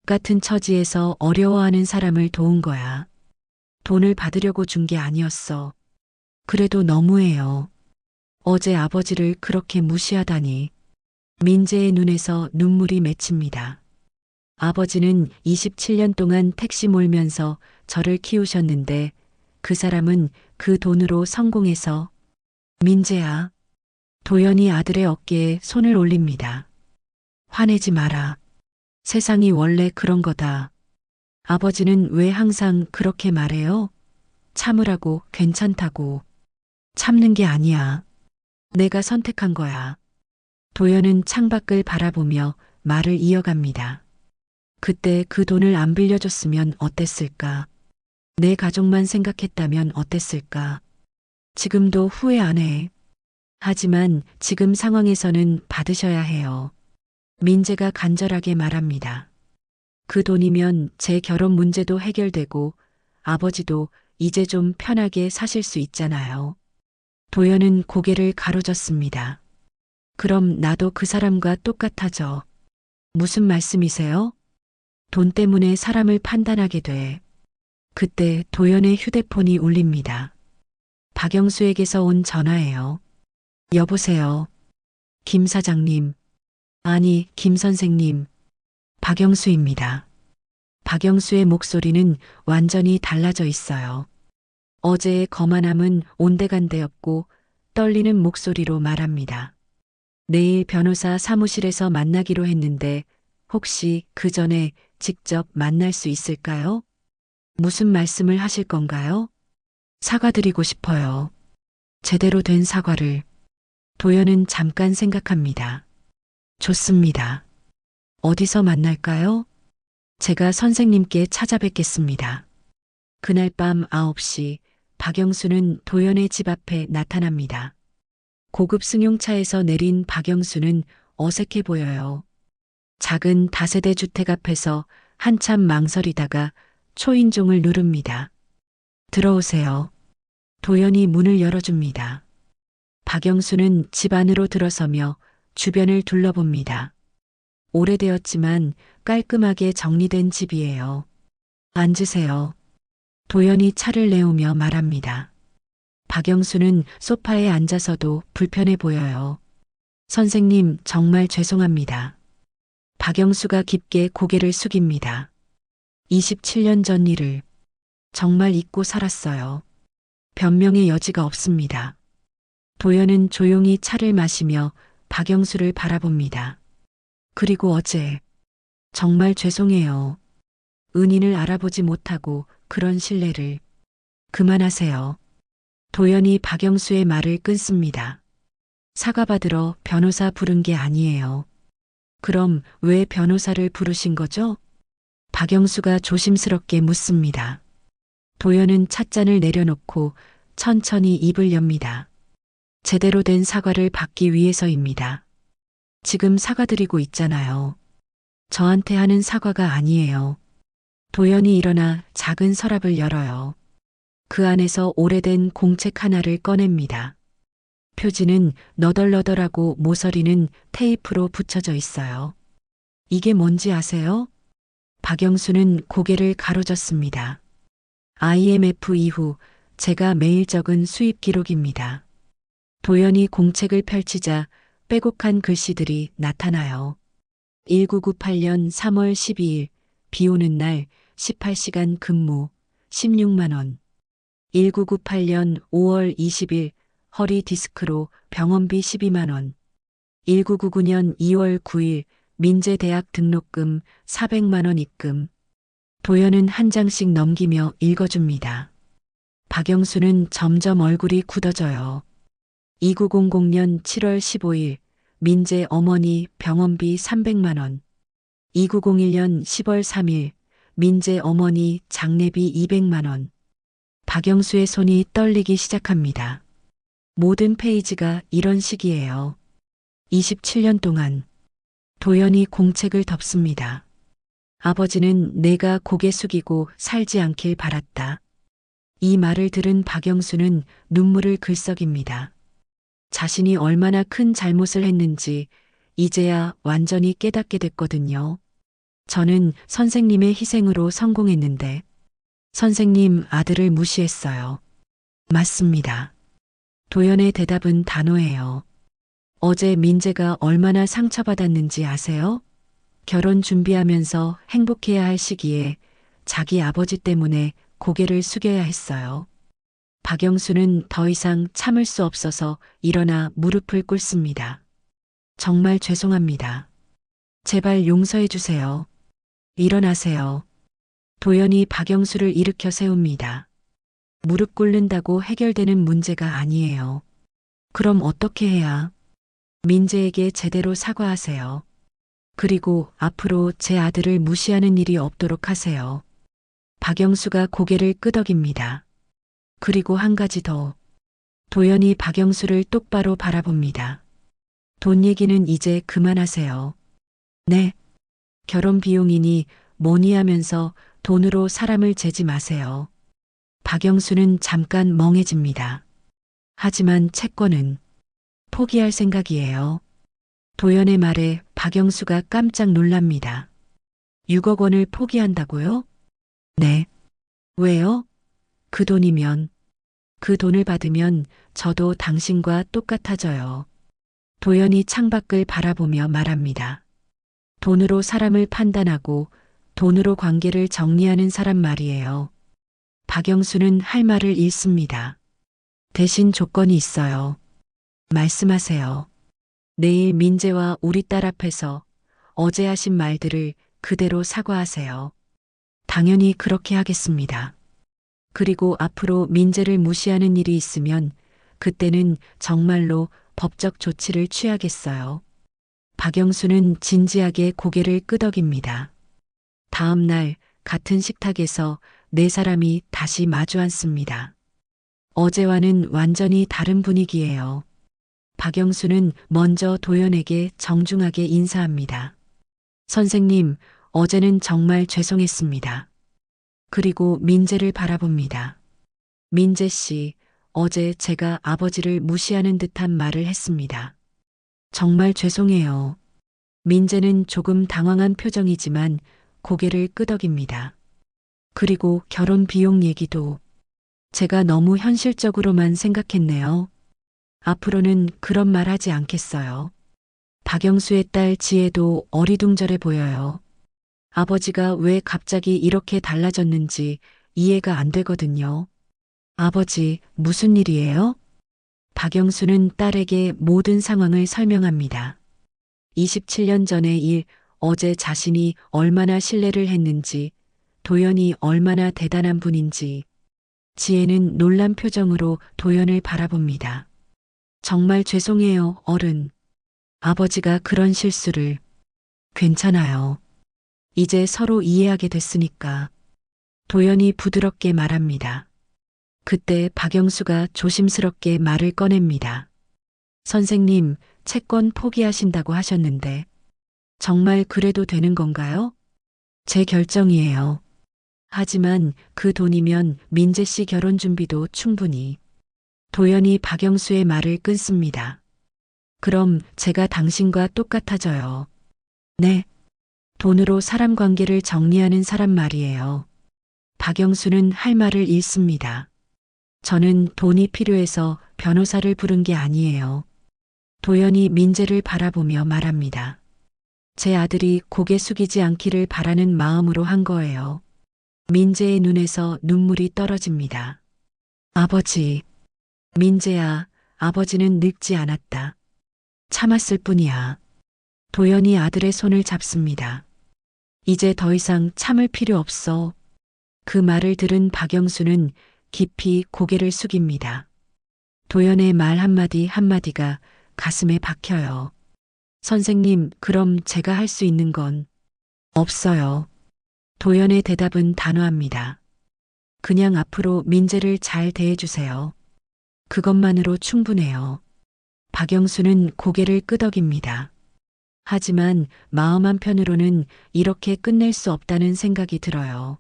같은 처지에서 어려워하는 사람을 도운 거야. 돈을 받으려고 준 게 아니었어. 그래도 너무해요. 어제 아버지를 그렇게 무시하다니. 민재의 눈에서 눈물이 맺힙니다. 아버지는 27년 동안 택시 몰면서 저를 키우셨는데 그 사람은 그 돈으로 성공해서. 민재야. 도연이 아들의 어깨에 손을 올립니다. 화내지 마라. 세상이 원래 그런 거다. 아버지는 왜 항상 그렇게 말해요? 참으라고, 괜찮다고. 참는 게 아니야. 내가 선택한 거야. 도연은 창밖을 바라보며 말을 이어갑니다. 그때 그 돈을 안 빌려줬으면 어땠을까? 내 가족만 생각했다면 어땠을까? 지금도 후회 안 해. 하지만 지금 상황에서는 받으셔야 해요. 민재가 간절하게 말합니다. 그 돈이면 제 결혼 문제도 해결되고 아버지도 이제 좀 편하게 사실 수 있잖아요. 도연은 고개를 가로젓습니다. 그럼 나도 그 사람과 똑같아져. 무슨 말씀이세요? 돈 때문에 사람을 판단하게 돼. 그때 도연의 휴대폰이 울립니다. 박영수에게서 온 전화예요. 여보세요. 김 사장님. 아니, 김 선생님. 박영수입니다. 박영수의 목소리는 완전히 달라져 있어요. 어제의 거만함은 온데간데없고 떨리는 목소리로 말합니다. 내일 변호사 사무실에서 만나기로 했는데 혹시 그 전에 직접 만날 수 있을까요? 무슨 말씀을 하실 건가요? 사과드리고 싶어요. 제대로 된 사과를. 도연은 잠깐 생각합니다. 좋습니다. 어디서 만날까요? 제가 선생님께 찾아뵙겠습니다. 그날 밤 9시 박영수는 도연의 집 앞에 나타납니다. 고급 승용차에서 내린 박영수는 어색해 보여요. 작은 다세대 주택 앞에서 한참 망설이다가 초인종을 누릅니다. 들어오세요. 도연이 문을 열어줍니다. 박영수는 집 안으로 들어서며 주변을 둘러봅니다. 오래되었지만 깔끔하게 정리된 집이에요. 앉으세요. 도연이 차를 내오며 말합니다. 박영수는 소파에 앉아서도 불편해 보여요. 선생님, 정말 죄송합니다. 박영수가 깊게 고개를 숙입니다. 27년 전 일을 정말 잊고 살았어요. 변명의 여지가 없습니다. 도연은 조용히 차를 마시며 박영수를 바라봅니다. 그리고 어제 정말 죄송해요. 은인을 알아보지 못하고 그런 신뢰를. 그만하세요. 도연이 박영수의 말을 끊습니다. 사과받으러 변호사 부른 게 아니에요. 그럼 왜 변호사를 부르신 거죠? 박영수가 조심스럽게 묻습니다. 도연은 찻잔을 내려놓고 천천히 입을 엽니다. 제대로 된 사과를 받기 위해서입니다. 지금 사과드리고 있잖아요. 저한테 하는 사과가 아니에요. 도연이 일어나 작은 서랍을 열어요. 그 안에서 오래된 공책 하나를 꺼냅니다. 표지는 너덜너덜하고 모서리는 테이프로 붙여져 있어요. 이게 뭔지 아세요? 박영수는 고개를 가로젓습니다. IMF 이후 제가 매일 적은 수입 기록입니다. 도연이 공책을 펼치자 빼곡한 글씨들이 나타나요. 1998년 3월 12일 비 오는 날 18시간 근무 16만 원. 1998년 5월 20일 허리 디스크로 병원비 12만 원. 1999년 2월 9일 민재 대학 등록금 400만 원 입금. 도연은 한 장씩 넘기며 읽어줍니다. 박영수는 점점 얼굴이 굳어져요. 2900년 7월 15일 민재 어머니 병원비 300만 원. 2901년 10월 3일 민재 어머니 장례비 200만 원. 박영수의 손이 떨리기 시작합니다. 모든 페이지가 이런 식이에요. 27년 동안 도연이 공책을 덮습니다. 아버지는 내가 고개 숙이고 살지 않길 바랐다. 이 말을 들은 박영수는 눈물을 글썩입니다. 자신이 얼마나 큰 잘못을 했는지 이제야 완전히 깨닫게 됐거든요. 저는 선생님의 희생으로 성공했는데 선생님 아들을 무시했어요. 맞습니다. 도연의 대답은 단호해요. 어제 민재가 얼마나 상처받았는지 아세요? 결혼 준비하면서 행복해야 할 시기에 자기 아버지 때문에 고개를 숙여야 했어요. 박영수는 더 이상 참을 수 없어서 일어나 무릎을 꿇습니다. 정말 죄송합니다. 제발 용서해 주세요. 일어나세요. 도연이 박영수를 일으켜 세웁니다. 무릎 꿇는다고 해결되는 문제가 아니에요. 그럼 어떻게 해야? 민재에게 제대로 사과하세요. 그리고 앞으로 제 아들을 무시하는 일이 없도록 하세요. 박영수가 고개를 끄덕입니다. 그리고 한 가지 더. 도연이 박영수를 똑바로 바라봅니다. 돈 얘기는 이제 그만하세요. 네. 결혼 비용이니 뭐니 하면서 돈으로 사람을 재지 마세요. 박영수는 잠깐 멍해집니다. 하지만 채권은 포기할 생각이에요. 도연의 말에 박영수가 깜짝 놀랍니다. 6억 원을 포기한다고요? 네. 왜요? 그 돈이면, 그 돈을 받으면 저도 당신과 똑같아져요. 도연이 창밖을 바라보며 말합니다. 돈으로 사람을 판단하고 돈으로 관계를 정리하는 사람 말이에요. 박영수는 할 말을 잃습니다. 대신 조건이 있어요. 말씀하세요. 내일 민재와 우리 딸 앞에서 어제 하신 말들을 그대로 사과하세요. 당연히 그렇게 하겠습니다. 그리고 앞으로 민재를 무시하는 일이 있으면 그때는 정말로 법적 조치를 취하겠어요. 박영수는 진지하게 고개를 끄덕입니다. 다음 날 같은 식탁에서 네 사람이 다시 마주 앉습니다. 어제와는 완전히 다른 분위기예요. 박영수는 먼저 도연에게 정중하게 인사합니다. 선생님, 어제는 정말 죄송했습니다. 그리고 민재를 바라봅니다. 민재 씨, 어제 제가 아버지를 무시하는 듯한 말을 했습니다. 정말 죄송해요. 민재는 조금 당황한 표정이지만 고개를 끄덕입니다. 그리고 결혼 비용 얘기도 제가 너무 현실적으로만 생각했네요. 앞으로는 그런 말 하지 않겠어요. 박영수의 딸 지혜도 어리둥절해 보여요. 아버지가 왜 갑자기 이렇게 달라졌는지 이해가 안 되거든요. 아버지, 무슨 일이에요? 박영수는 딸에게 모든 상황을 설명합니다. 27년 전의 일, 어제 자신이 얼마나 신뢰를 했는지, 도연이 얼마나 대단한 분인지. 지혜는 놀란 표정으로 도연을 바라봅니다. 정말 죄송해요, 어른. 아버지가 그런 실수를. 괜찮아요. 이제 서로 이해하게 됐으니까. 도연이 부드럽게 말합니다. 그때 박영수가 조심스럽게 말을 꺼냅니다. 선생님, 채권 포기하신다고 하셨는데 정말 그래도 되는 건가요? 제 결정이에요. 하지만 그 돈이면 민재 씨 결혼 준비도 충분히. 도연이 박영수의 말을 끊습니다. 그럼 제가 당신과 똑같아져요. 네. 돈으로 사람 관계를 정리하는 사람 말이에요. 박영수는 할 말을 잃습니다. 저는 돈이 필요해서 변호사를 부른 게 아니에요. 도연이 민재를 바라보며 말합니다. 제 아들이 고개 숙이지 않기를 바라는 마음으로 한 거예요. 민재의 눈에서 눈물이 떨어집니다. 아버지, 민재야, 아버지는 늙지 않았다. 참았을 뿐이야. 도연이 아들의 손을 잡습니다. 이제 더 이상 참을 필요 없어. 그 말을 들은 박영수는 깊이 고개를 숙입니다. 도연의 말 한마디 한마디가 가슴에 박혀요. 선생님, 그럼 제가 할 수 있는 건 없어요. 도연의 대답은 단호합니다. 그냥 앞으로 민재를 잘 대해주세요. 그것만으로 충분해요. 박영수는 고개를 끄덕입니다. 하지만 마음 한편으로는 이렇게 끝낼 수 없다는 생각이 들어요.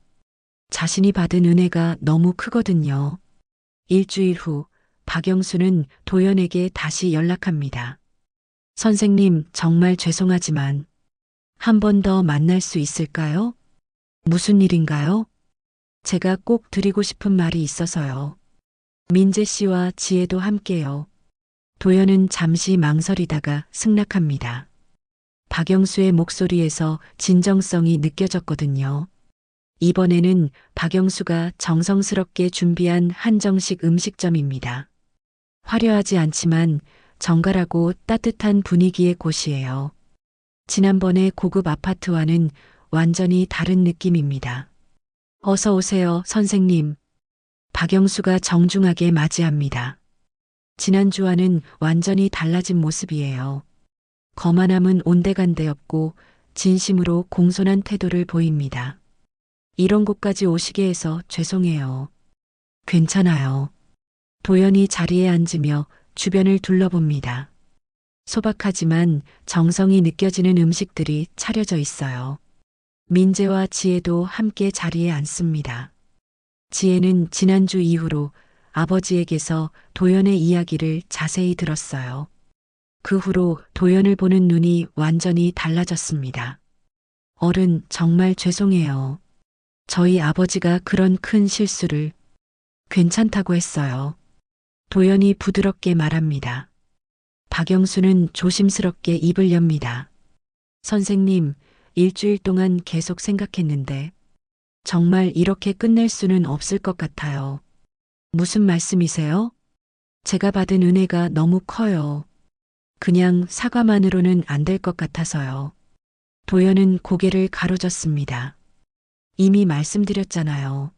자신이 받은 은혜가 너무 크거든요. 일주일 후 박영수는 도연에게 다시 연락합니다. 선생님, 정말 죄송하지만 한 번 더 만날 수 있을까요? 무슨 일인가요? 제가 꼭 드리고 싶은 말이 있어서요. 민재 씨와 지혜도 함께요. 도연은 잠시 망설이다가 승낙합니다. 박영수의 목소리에서 진정성이 느껴졌거든요. 이번에는 박영수가 정성스럽게 준비한 한정식 음식점입니다. 화려하지 않지만 정갈하고 따뜻한 분위기의 곳이에요. 지난번의 고급 아파트와는 완전히 다른 느낌입니다. 어서 오세요, 선생님. 박영수가 정중하게 맞이합니다. 지난주와는 완전히 달라진 모습이에요. 거만함은 온데간데 없고 진심으로 공손한 태도를 보입니다. 이런 곳까지 오시게 해서 죄송해요. 괜찮아요. 도연이 자리에 앉으며 주변을 둘러봅니다. 소박하지만 정성이 느껴지는 음식들이 차려져 있어요. 민재와 지혜도 함께 자리에 앉습니다. 지혜는 지난주 이후로 아버지에게서 도연의 이야기를 자세히 들었어요. 그 후로 도연을 보는 눈이 완전히 달라졌습니다. 어른, 정말 죄송해요. 저희 아버지가 그런 큰 실수를 괜찮다고 했어요. 도연이 부드럽게 말합니다. 박영수는 조심스럽게 입을 엽니다. 선생님, 일주일 동안 계속 생각했는데 정말 이렇게 끝낼 수는 없을 것 같아요. 무슨 말씀이세요? 제가 받은 은혜가 너무 커요. 그냥 사과만으로는 안 될 것 같아서요. 도연은 고개를 가로젓습니다. 이미 말씀드렸잖아요.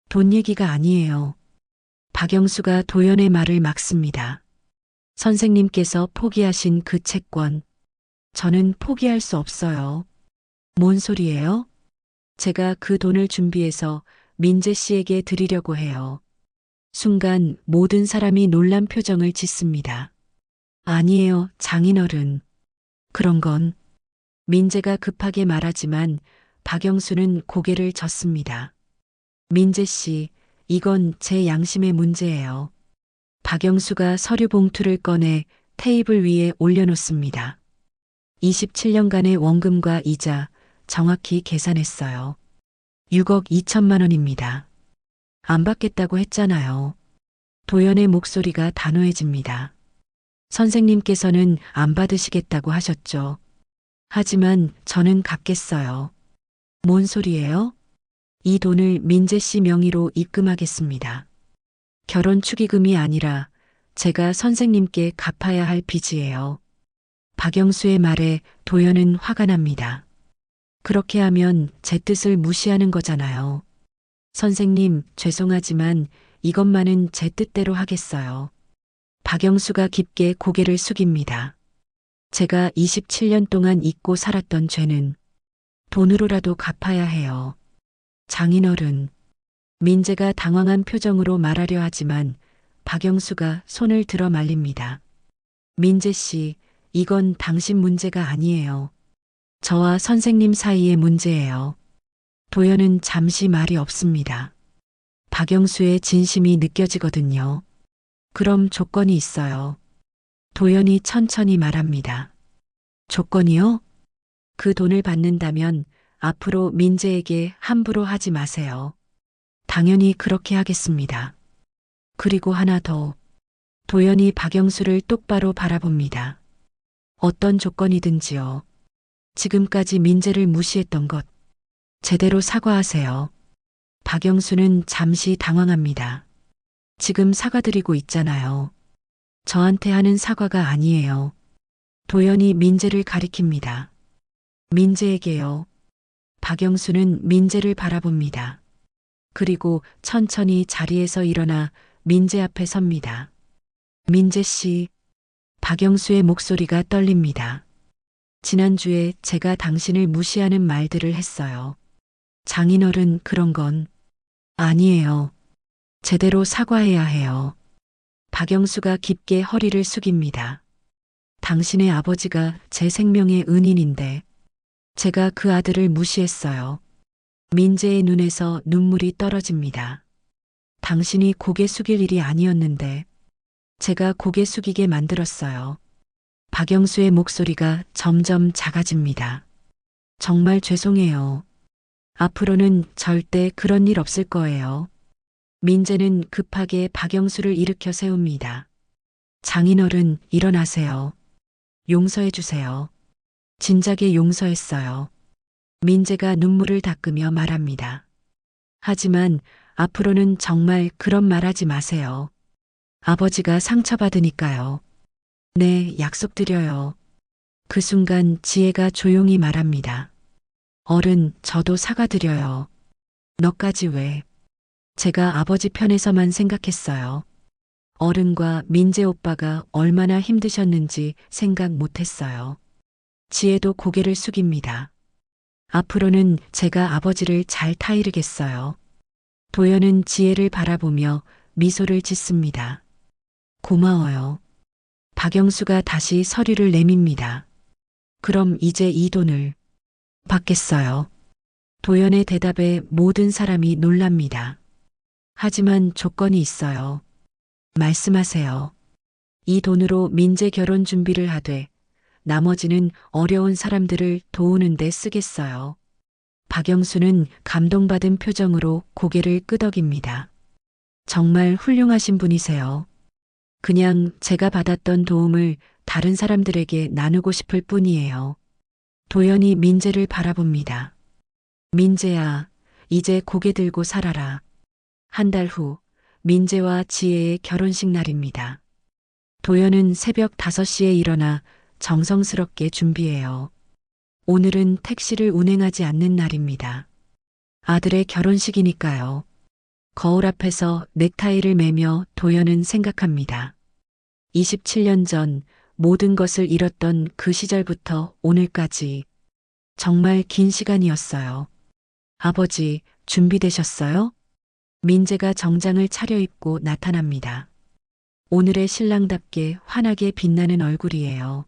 돈 얘기가 아니에요. 박영수가 도연의 말을 막습니다. 선생님께서 포기하신 그 채권, 저는 포기할 수 없어요. 뭔 소리예요? 제가 그 돈을 준비해서 민재 씨에게 드리려고 해요. 순간 모든 사람이 놀란 표정을 짓습니다. 아니에요, 장인어른. 그런 건 민재가 급하게 말하지만 박영수는 고개를 젓습니다. 민재 씨, 이건 제 양심의 문제예요. 박영수가 서류 봉투를 꺼내 테이블 위에 올려놓습니다. 27년간의 원금과 이자 정확히 계산했어요. 6억 2천만 원입니다. 안 받겠다고 했잖아요. 도연의 목소리가 단호해집니다. 선생님께서는 안 받으시겠다고 하셨죠. 하지만 저는 갚겠어요. 뭔 소리예요? 이 돈을 민재 씨 명의로 입금하겠습니다. 결혼 축의금이 아니라 제가 선생님께 갚아야 할 빚이에요. 박영수의 말에 도연은 화가 납니다. 그렇게 하면 제 뜻을 무시하는 거잖아요. 선생님, 죄송하지만 이것만은 제 뜻대로 하겠어요. 박영수가 깊게 고개를 숙입니다. 제가 27년 동안 잊고 살았던 죄는 돈으로라도 갚아야 해요. 장인어른. 민재가 당황한 표정으로 말하려 하지만 박영수가 손을 들어 말립니다. 민재 씨, 이건 당신 문제가 아니에요. 저와 선생님 사이의 문제예요. 도연은 잠시 말이 없습니다. 박영수의 진심이 느껴지거든요. 그럼 조건이 있어요. 도연이 천천히 말합니다. 조건이요? 그 돈을 받는다면 앞으로 민재에게 함부로 하지 마세요. 당연히 그렇게 하겠습니다. 그리고 하나 더. 도연이 박영수를 똑바로 바라봅니다. 어떤 조건이든지요. 지금까지 민재를 무시했던 것 제대로 사과하세요. 박영수는 잠시 당황합니다. 지금 사과드리고 있잖아요. 저한테 하는 사과가 아니에요. 도연이 민재를 가리킵니다. 민재에게요. 박영수는 민재를 바라봅니다. 그리고 천천히 자리에서 일어나 민재 앞에 섭니다. 민재 씨, 박영수의 목소리가 떨립니다. 지난주에 제가 당신을 무시하는 말들을 했어요. 장인어른 그런 건 아니에요. 제대로 사과해야 해요. 박영수가 깊게 허리를 숙입니다. 당신의 아버지가 제 생명의 은인인데 제가 그 아들을 무시했어요. 민재의 눈에서 눈물이 떨어집니다. 당신이 고개 숙일 일이 아니었는데 제가 고개 숙이게 만들었어요. 박영수의 목소리가 점점 작아집니다. 정말 죄송해요. 앞으로는 절대 그런 일 없을 거예요. 민재는 급하게 박영수를 일으켜 세웁니다. 장인어른 일어나세요. 용서해 주세요. 진작에 용서했어요. 민재가 눈물을 닦으며 말합니다. 하지만 앞으로는 정말 그런 말 하지 마세요. 아버지가 상처받으니까요. 네, 약속드려요. 그 순간 지혜가 조용히 말합니다. 어른, 저도 사과드려요. 너까지 왜? 제가 아버지 편에서만 생각했어요. 어른과 민재 오빠가 얼마나 힘드셨는지 생각 못했어요. 지혜도 고개를 숙입니다. 앞으로는 제가 아버지를 잘 타이르겠어요. 도연은 지혜를 바라보며 미소를 짓습니다. 고마워요. 박영수가 다시 서류를 내밉니다. 그럼 이제 이 돈을 받겠어요. 도연의 대답에 모든 사람이 놀랍니다. 하지만 조건이 있어요. 말씀하세요. 이 돈으로 민재 결혼 준비를 하되 나머지는 어려운 사람들을 도우는 데 쓰겠어요. 박영수는 감동받은 표정으로 고개를 끄덕입니다. 정말 훌륭하신 분이세요. 그냥 제가 받았던 도움을 다른 사람들에게 나누고 싶을 뿐이에요. 도연이 민재를 바라봅니다. 민재야, 이제 고개 들고 살아라. 한 달 후, 민재와 지혜의 결혼식 날입니다. 도연은 새벽 5시에 일어나 정성스럽게 준비해요. 오늘은 택시를 운행하지 않는 날입니다. 아들의 결혼식이니까요. 거울 앞에서 넥타이를 매며 도연은 생각합니다. 27년 전 모든 것을 잃었던 그 시절부터 오늘까지 정말 긴 시간이었어요. 아버지, 준비되셨어요? 민재가 정장을 차려입고 나타납니다. 오늘의 신랑답게 환하게 빛나는 얼굴이에요.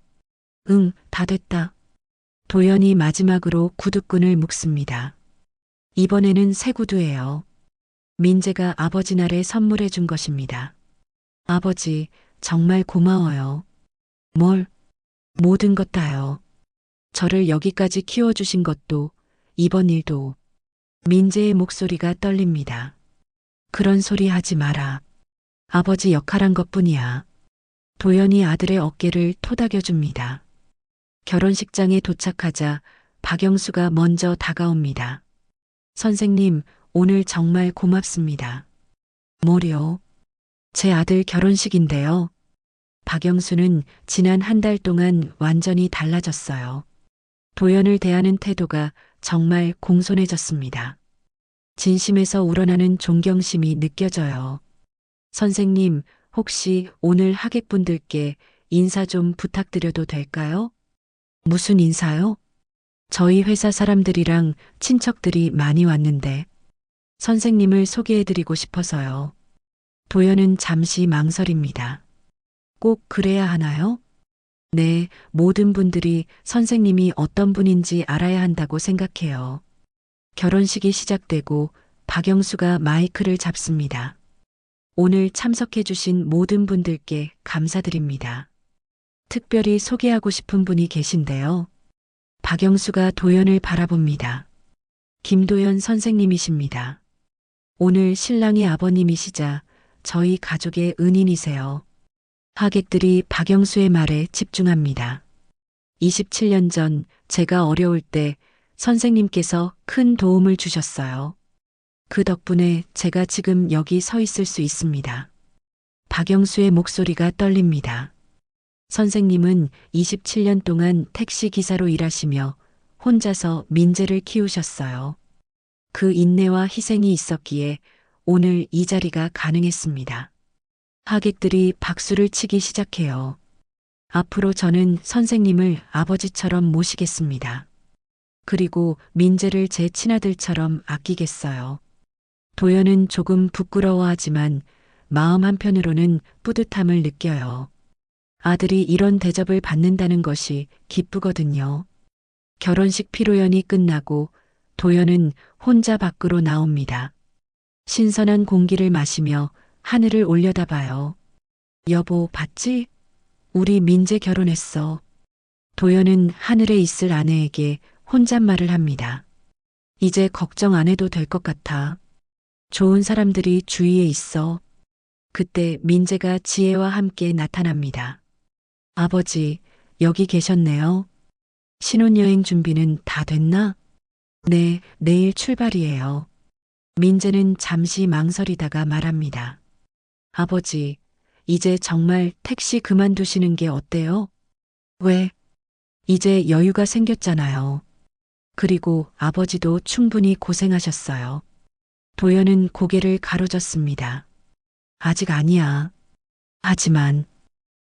응, 다 됐다. 도연이 마지막으로 구두끈을 묶습니다. 이번에는 새 구두예요. 민재가 아버지 날에 선물해 준 것입니다. 아버지, 정말 고마워요. 뭘? 모든 것 다요. 저를 여기까지 키워주신 것도, 이번 일도. 민재의 목소리가 떨립니다. 그런 소리 하지 마라. 아버지 역할한 것뿐이야. 도연이 아들의 어깨를 토닥여줍니다. 결혼식장에 도착하자 박영수가 먼저 다가옵니다. 선생님, 오늘 정말 고맙습니다. 뭐요? 제 아들 결혼식인데요. 박영수는 지난 한 달 동안 완전히 달라졌어요. 도연을 대하는 태도가 정말 공손해졌습니다. 진심에서 우러나는 존경심이 느껴져요. 선생님, 혹시 오늘 하객분들께 인사 좀 부탁드려도 될까요? 무슨 인사요? 저희 회사 사람들이랑 친척들이 많이 왔는데 선생님을 소개해드리고 싶어서요. 도연은 잠시 망설입니다. 꼭 그래야 하나요? 네, 모든 분들이 선생님이 어떤 분인지 알아야 한다고 생각해요. 결혼식이 시작되고 박영수가 마이크를 잡습니다. 오늘 참석해주신 모든 분들께 감사드립니다. 특별히 소개하고 싶은 분이 계신데요. 박영수가 도연을 바라봅니다. 김도연 선생님이십니다. 오늘 신랑의 아버님이시자 저희 가족의 은인이세요. 하객들이 박영수의 말에 집중합니다. 27년 전 제가 어려울 때 선생님께서 큰 도움을 주셨어요. 그 덕분에 제가 지금 여기 서 있을 수 있습니다. 박영수의 목소리가 떨립니다. 선생님은 27년 동안 택시 기사로 일하시며 혼자서 민재를 키우셨어요. 그 인내와 희생이 있었기에 오늘 이 자리가 가능했습니다. 하객들이 박수를 치기 시작해요. 앞으로 저는 선생님을 아버지처럼 모시겠습니다. 그리고 민재를 제 친아들처럼 아끼겠어요. 도연은 조금 부끄러워하지만 마음 한편으로는 뿌듯함을 느껴요. 아들이 이런 대접을 받는다는 것이 기쁘거든요. 결혼식 피로연이 끝나고 도연은 혼자 밖으로 나옵니다. 신선한 공기를 마시며 하늘을 올려다봐요. 여보, 봤지? 우리 민재 결혼했어. 도연은 하늘에 있을 아내에게 혼잣말을 합니다. 이제 걱정 안 해도 될 것 같아. 좋은 사람들이 주위에 있어. 그때 민재가 지혜와 함께 나타납니다. 아버지, 여기 계셨네요. 신혼여행 준비는 다 됐나? 네, 내일 출발이에요. 민재는 잠시 망설이다가 말합니다. 아버지, 이제 정말 택시 그만두시는 게 어때요? 왜? 이제 여유가 생겼잖아요. 그리고 아버지도 충분히 고생하셨어요. 도연은 고개를 가로젓습니다. 아직 아니야. 하지만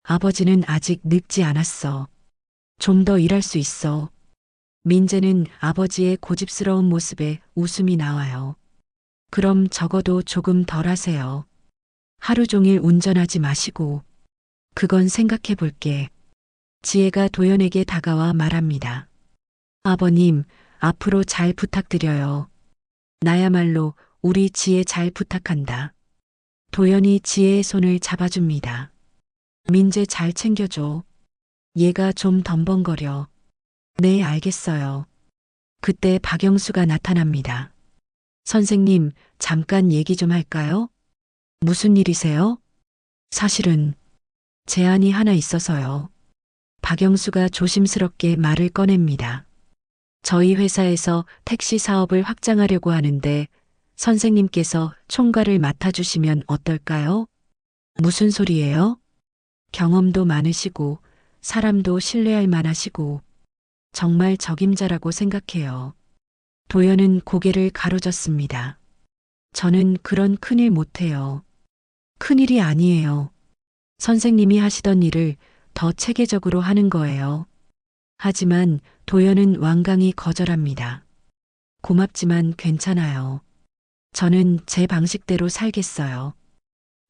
아버지는 아직 늙지 않았어. 좀 더 일할 수 있어. 민재는 아버지의 고집스러운 모습에 웃음이 나와요. 그럼 적어도 조금 덜 하세요. 하루 종일 운전하지 마시고. 그건 생각해 볼게. 지혜가 도연에게 다가와 말합니다. 아버님, 앞으로 잘 부탁드려요. 나야말로 우리 지혜 잘 부탁한다. 도연이 지혜의 손을 잡아줍니다. 민재 잘 챙겨줘. 얘가 좀 덤벙거려. 네, 알겠어요. 그때 박영수가 나타납니다. 선생님, 잠깐 얘기 좀 할까요? 무슨 일이세요? 사실은 제안이 하나 있어서요. 박영수가 조심스럽게 말을 꺼냅니다. 저희 회사에서 택시 사업을 확장하려고 하는데 선생님께서 총괄을 맡아주시면 어떨까요? 무슨 소리예요? 경험도 많으시고 사람도 신뢰할 만하시고 정말 적임자라고 생각해요. 도연은 고개를 가로젓습니다. 저는 그런 큰일 못해요. 큰일이 아니에요. 선생님이 하시던 일을 더 체계적으로 하는 거예요. 하지만 도연은 완강히 거절합니다. 고맙지만 괜찮아요. 저는 제 방식대로 살겠어요.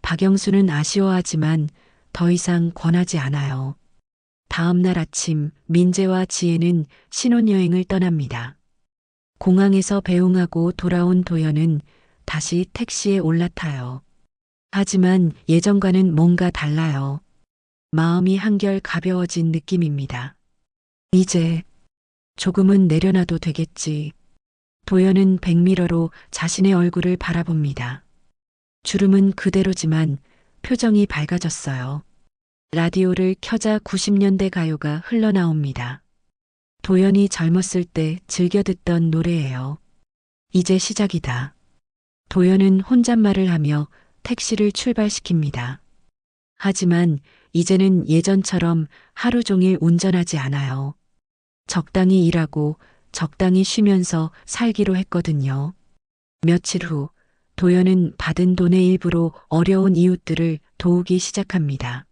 박영수는 아쉬워하지만 더 이상 권하지 않아요. 다음 날 아침 민재와 지혜는 신혼여행을 떠납니다. 공항에서 배웅하고 돌아온 도연은 다시 택시에 올라타요. 하지만 예전과는 뭔가 달라요. 마음이 한결 가벼워진 느낌입니다. 이제 조금은 내려놔도 되겠지. 도연은 백미러로 자신의 얼굴을 바라봅니다. 주름은 그대로지만 표정이 밝아졌어요. 라디오를 켜자 90년대 가요가 흘러나옵니다. 도연이 젊었을 때 즐겨 듣던 노래예요. 이제 시작이다. 도연은 혼잣말을 하며 택시를 출발시킵니다. 하지만 이제는 예전처럼 하루 종일 운전하지 않아요. 적당히 일하고 적당히 쉬면서 살기로 했거든요. 며칠 후 도연은 받은 돈의 일부로 어려운 이웃들을 도우기 시작합니다.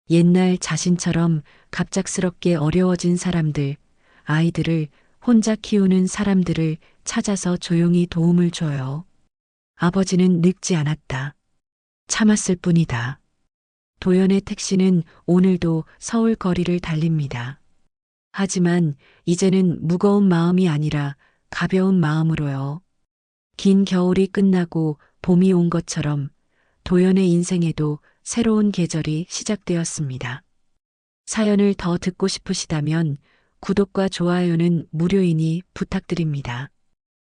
옛날 자신처럼 갑작스럽게 어려워진 사람들, 아이들을 혼자 키우는 사람들을 찾아서 조용히 도움을 줘요. 아버지는 늙지 않았다. 참았을 뿐이다. 도연의 택시는 오늘도 서울 거리를 달립니다. 하지만 이제는 무거운 마음이 아니라 가벼운 마음으로요. 긴 겨울이 끝나고 봄이 온 것처럼 도연의 인생에도 새로운 계절이 시작되었습니다. 사연을 더 듣고 싶으시다면 구독과 좋아요는 무료이니 부탁드립니다.